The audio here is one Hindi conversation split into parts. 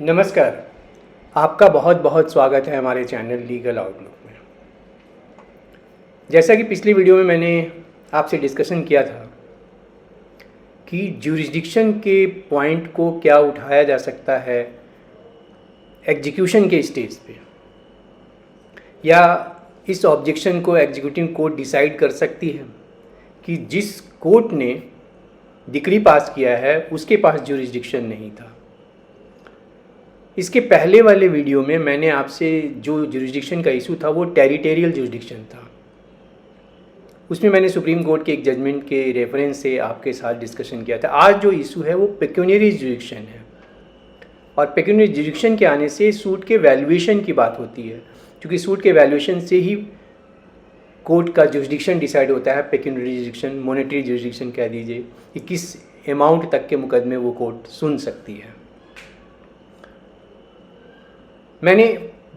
नमस्कार। आपका बहुत बहुत स्वागत है हमारे चैनल लीगल आउटलुक में। जैसा कि पिछली वीडियो में मैंने आपसे डिस्कशन किया था कि ज्यूरिसडिक्शन के पॉइंट को क्या उठाया जा सकता है एग्जीक्यूशन के स्टेज पे, या इस ऑब्जेक्शन को एग्जीक्यूटिव कोर्ट डिसाइड कर सकती है कि जिस कोर्ट ने डिक्री पास किया है उसके पास ज्यूरिसडिक्शन नहीं था। इसके पहले वाले वीडियो में मैंने आपसे जो ज्यूरिसडिक्शन का इशू था वो टेरिटोरियल ज्यूरिसडिक्शन था। उसमें मैंने सुप्रीम कोर्ट के एक जजमेंट के रेफरेंस से आपके साथ डिस्कशन किया था। आज जो इशू है वो पेक्यूनियरी ज्यूरिसडिक्शन है, और पेक्यूनियरी ज्यूरिसडिक्शन के आने से सूट के वैल्यूएशन की बात होती है, क्योंकि सूट के वैल्यूएशन से ही कोर्ट का ज्यूरिसडिक्शन डिसाइड होता है। पेक्यूनियरी ज्यूरिसडिक्शन, मॉनेटरी ज्यूरिसडिक्शन कह दीजिए कि किस अमाउंट तक के मुकदमे वो कोर्ट सुन सकती है। मैंने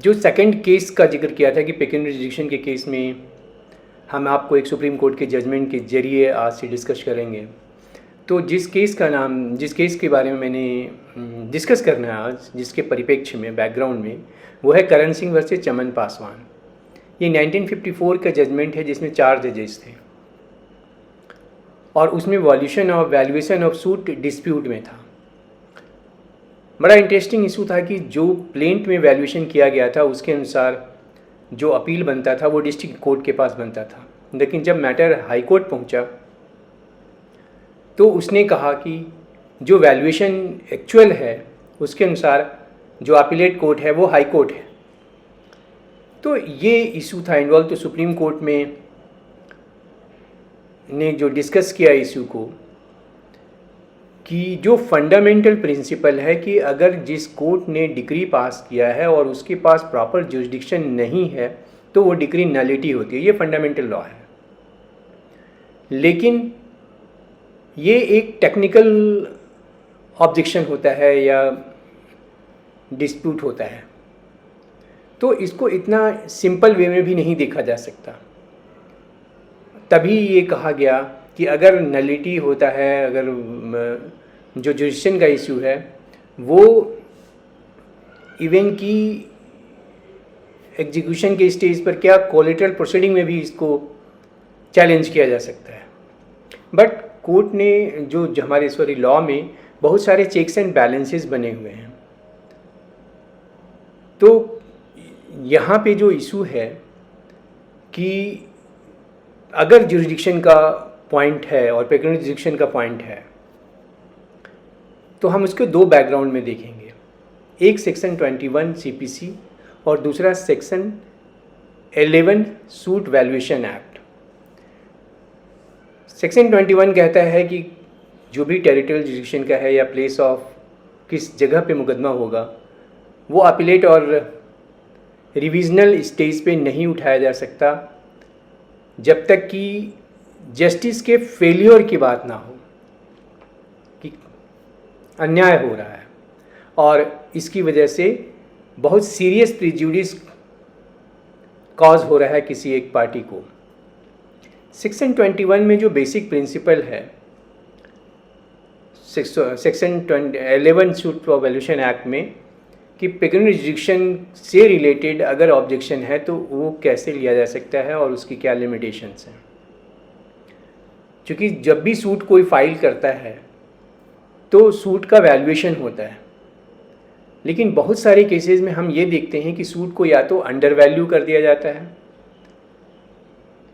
जो सेकंड केस का जिक्र किया था कि पेक्यूनियरी ज्यूरिसडिक्शन के केस में हम आपको एक सुप्रीम कोर्ट के जजमेंट के जरिए आज से डिस्कस करेंगे। तो जिस केस के बारे में मैंने डिस्कस करना है आज, जिसके परिप्रेक्ष्य में, बैकग्राउंड में, वो है करण सिंह वर्सेस चमन पासवान। ये 1954 का जजमेंट है जिसमें 4 जजेस थे, और उसमें वैल्यूएशन ऑफ सूट डिस्प्यूट में था। बड़ा इंटरेस्टिंग इशू था कि जो प्लेंट में वैल्यूएशन किया गया था उसके अनुसार जो अपील बनता था वो डिस्ट्रिक्ट कोर्ट के पास बनता था, लेकिन जब मैटर हाई कोर्ट पहुंचा तो उसने कहा कि जो वैल्यूएशन एक्चुअल है उसके अनुसार जो अपीलेट कोर्ट है वो हाई कोर्ट है। तो ये इशू था इन्वॉल्व। तो सुप्रीम कोर्ट में ने जो डिस्कस किया इशू को कि जो फंडामेंटल प्रिंसिपल है कि अगर जिस कोर्ट ने डिक्री पास किया है और उसके पास प्रॉपर ज्यूरिसडिक्शन नहीं है तो वो डिक्री नलिटी होती है। ये फंडामेंटल लॉ है, लेकिन ये एक टेक्निकल ऑब्जेक्शन होता है या डिस्प्यूट होता है, तो इसको इतना सिंपल वे में भी नहीं देखा जा सकता। तभी ये कहा गया कि अगर नलिटी होता है, अगर जो ज्यूरिसडिक्शन का इशू है वो इवन की एग्जीक्यूशन के स्टेज पर क्या कोलेटरल प्रोसीडिंग में भी इसको चैलेंज किया जा सकता है। बट कोर्ट ने जो हमारे लॉ में बहुत सारे चेक्स एंड बैलेंसेस बने हुए हैं। तो यहाँ पे जो इशू है कि अगर ज्यूरिसडिक्शन का पॉइंट है और पेक्यूनियरी ज्यूरिसडिक्शन का पॉइंट है तो हम उसको 2 बैकग्राउंड में देखेंगे। एक सेक्शन 21 CPC और दूसरा section 11 suit valuation act. Section 21 कहता है कि जो भी टेरिटोरियल ज्यूरिसडिक्शन का है या प्लेस ऑफ किस जगह पे मुकदमा होगा वो अपीलेट और रिविजनल स्टेज पे नहीं उठाया जा सकता जब तक कि जस्टिस के फेलियर की बात ना हो कि अन्याय हो रहा है और इसकी वजह से बहुत सीरियस प्रिजुडिस कॉज हो रहा है किसी एक पार्टी को। सेक्शन 21 में जो बेसिक प्रिंसिपल है, सेक्शन 11 सूट वैल्यूएशन एक्ट में, कि पेक्यूनियरी ज्यूरिसडिक्शन से रिलेटेड अगर ऑब्जेक्शन है तो वो कैसे लिया जा सकता है और उसकी क्या लिमिटेशंस हैं। क्योंकि जब भी सूट कोई फाइल करता है तो सूट का वैल्यूएशन होता है, लेकिन बहुत सारे केसेस में हम ये देखते हैं कि सूट को या तो अंडर वैल्यू कर दिया जाता है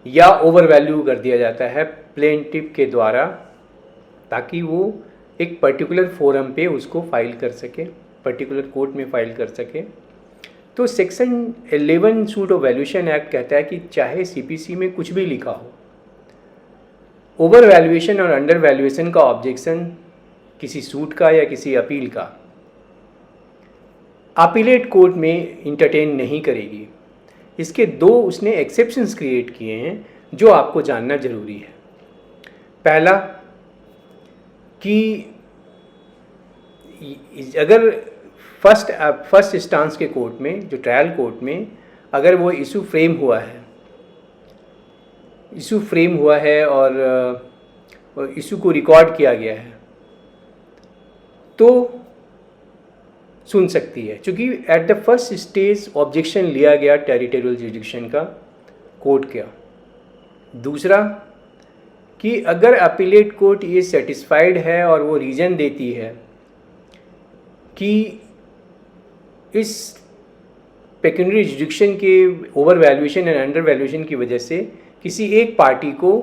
या ओवर वैल्यू कर दिया जाता है प्लेंटिफ के द्वारा, ताकि वो एक पर्टिकुलर फोरम पे उसको फाइल कर सके, पर्टिकुलर कोर्ट में फाइल कर सके। तो section 11 suit of valuation act कहता है कि चाहे CPC में कुछ भी लिखा हो, ओवर वैल्यूएशन और अंडर वैल्यूएशन का ऑब्जेक्शन किसी सूट का या किसी अपील का अपीलेट कोर्ट में इंटरटेन नहीं करेगी। इसके 2 उसने एक्सेप्शंस क्रिएट किए हैं जो आपको जानना जरूरी है। पहला कि अगर फर्स्ट इंस्टांस के कोर्ट में, जो ट्रायल कोर्ट में, अगर वो इशू फ्रेम हुआ है और इशू को रिकॉर्ड किया गया है, तो सुन सकती है, क्योंकि at the first stage objection लिया गया टेरिटोरियल जुरिडिक्शन का कोर्ट का। दूसरा कि अगर अपीलेट कोर्ट ये सेटिस्फाइड है और वो रीज़न देती है कि इस पेक्यूनियरी जुरिडिक्शन के over valuation and under valuation की वजह से किसी एक पार्टी को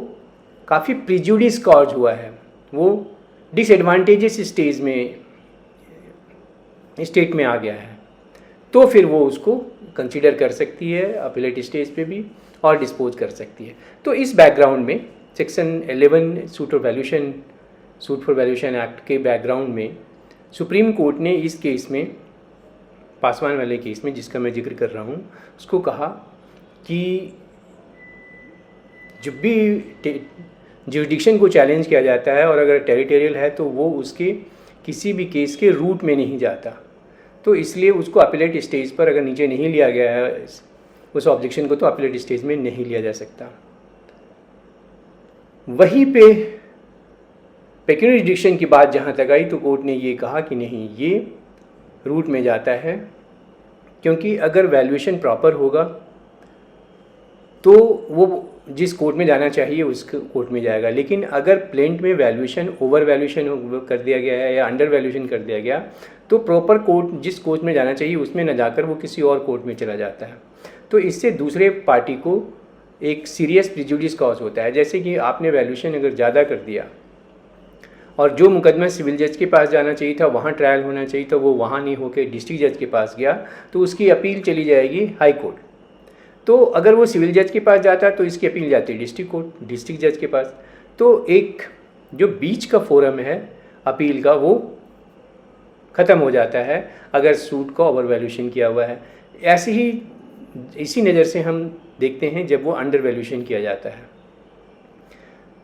काफ़ी प्रिजुडिस कॉज हुआ है, वो डिसएडवांटेजेस स्टेट में आ गया है, तो फिर वो उसको कंसीडर कर सकती है अपीलेट स्टेज पे भी और डिस्पोज कर सकती है। तो इस बैकग्राउंड में section 11 suit for valuation act के बैकग्राउंड में सुप्रीम कोर्ट ने इस केस में, पासवान वाले केस में जिसका मैं जिक्र कर रहा हूँ, उसको कहा कि जब भी जुरिडिक्शन को चैलेंज किया जाता है और अगर टेरिटोरियल है तो वो उसके किसी भी केस के रूट में नहीं जाता, तो इसलिए उसको अपीलेट स्टेज पर अगर नीचे नहीं लिया गया है उस ऑब्जेक्शन को, तो अपीलेट स्टेज में नहीं लिया जा सकता। वहीं पे पेक्यूनियरी जुरिडिक्शन की बात जहाँ तक आई तो कोर्ट ने ये कहा कि नहीं, ये रूट में जाता है, क्योंकि अगर वैल्यूएशन प्रॉपर होगा तो वो जिस कोर्ट में जाना चाहिए उस कोर्ट में जाएगा। लेकिन अगर प्लेंट में वैल्यूएशन ओवर वैल्यूएशन कर दिया गया है या अंडर वैल्यूएशन कर दिया गया, तो प्रॉपर कोर्ट जिस कोर्ट में जाना चाहिए उसमें न जाकर वो किसी और कोर्ट में चला जाता है। तो इससे दूसरे पार्टी को एक सीरियस प्रिजुडिस कॉज होता है। जैसे कि आपने वैल्यूएशन अगर ज़्यादा कर दिया और जो मुकदमा सिविल जज के पास जाना चाहिए था, वहाँ ट्रायल होना चाहिए था, वो वहाँ नहीं होकर डिस्ट्रिक्ट जज के पास गया, तो उसकी अपील चली जाएगी हाई कोर्ट। तो अगर वो सिविल जज के पास जाता तो इसकी अपील जाती है डिस्ट्रिक्ट जज के पास। तो एक जो बीच का फोरम है अपील का वो ख़त्म हो जाता है अगर सूट का ओवर वैल्यूएशन किया हुआ है। इसी नज़र से हम देखते हैं जब वो अंडर वैल्यूएशन किया जाता है।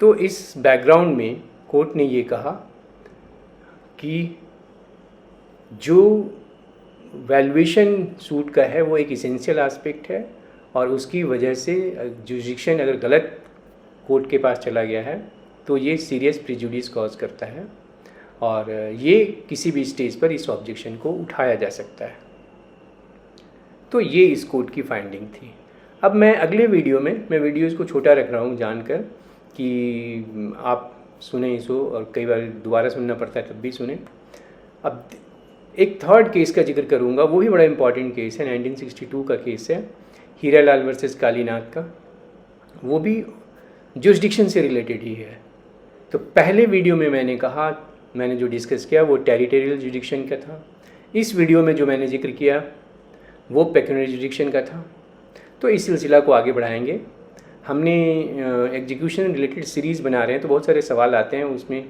तो इस बैकग्राउंड में कोर्ट ने ये कहा कि जो वैल्यूएशन सूट का है वो एक इसेंशियल एस्पेक्ट है और उसकी वजह से जुरिडिक्शन अगर गलत कोर्ट के पास चला गया है तो ये सीरियस प्रिजुडिस कॉज करता है और ये किसी भी स्टेज पर इस ऑब्जेक्शन को उठाया जा सकता है। तो ये इस कोर्ट की फाइंडिंग थी। अब मैं अगले वीडियो में वीडियोज़ को छोटा रख रहा हूँ जानकर कि आप सुने इसको, और कई बार दोबारा सुनना पड़ता है तब भी सुने। अब एक थर्ड केस का जिक्र करूँगा, वो भी बड़ा इम्पॉर्टेंट केस है, 1962 का केस है, हीरालाल वर्सेस कालीनाथ का। वो भी जुरिडिक्शन से रिलेटेड ही है। तो पहले वीडियो में मैंने जो डिस्कस किया वो टेरिटोरियल जुरिडिक्शन का था। इस वीडियो में जो मैंने जिक्र किया वो पेक्यूनियरी जुरिडिक्शन का था। तो इस सिलसिला को आगे बढ़ाएंगे। हमने एग्जीक्यूशन रिलेटेड सीरीज़ बना रहे हैं तो बहुत सारे सवाल आते हैं, उसमें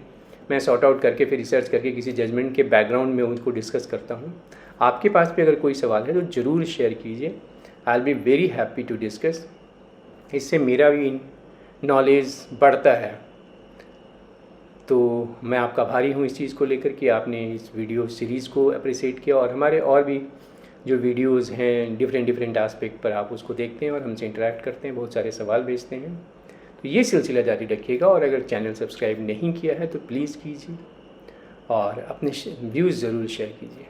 मैं सॉर्ट आउट करके फिर रिसर्च करके किसी जजमेंट के बैकग्राउंड में उनको डिस्कस करता हूँ। आपके पास भी अगर कोई सवाल है तो ज़रूर शेयर कीजिए। I will be very happy to discuss. इससे मेरा भी नॉलेज बढ़ता है। तो मैं आपका आभारी हूँ इस चीज़ को लेकर कि आपने इस वीडियो सीरीज़ को अप्रिशिएट किया और हमारे और भी जो वीडियोस हैं डिफरेंट एस्पेक्ट पर आप उसको देखते हैं और हमसे इंटरेक्ट करते हैं, बहुत सारे सवाल भेजते हैं। तो ये सिलसिला जारी रखिएगा और अगर चैनल सब्सक्राइब नहीं किया है तो प्लीज़ कीजिए और अपने व्यूज़ ज़रूर शेयर कीजिए।